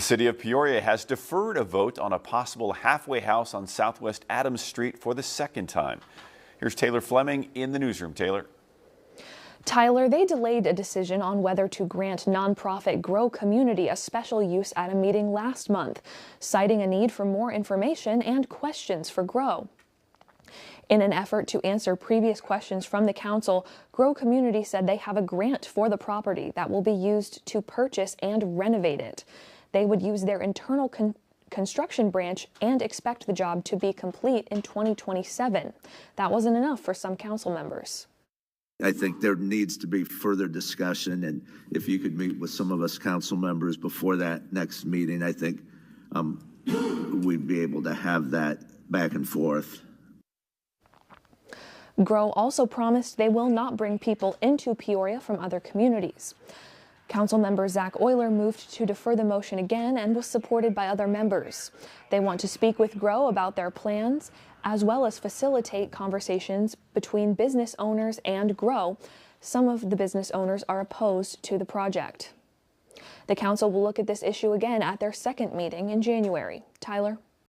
The city of Peoria has deferred a vote on a possible halfway house on Southwest Adams Street for the second time. Here's Taylor Fleming in the newsroom. Taylor. Tyler, they delayed a decision on whether to grant nonprofit Grow Community a special use at a meeting last month, citing a need for more information and questions for Grow. In an effort to answer previous questions from the council, Grow Community said they have a grant for the property that will be used to purchase and renovate it. They would use their internal construction branch and expect the job to be complete in 2027. That wasn't enough for some council members. I think there needs to be further discussion, and if you could meet with some of us council members before that next meeting, I think we'd be able to have that back and forth. Grow also promised they will not bring people into Peoria from other communities. Councilmember Zach Euler moved to defer the motion again and was supported by other members. They want to speak with Grow about their plans, as well as facilitate conversations between business owners and Grow. Some of the business owners are opposed to the project. The council will look at this issue again at their second meeting in January. Tyler.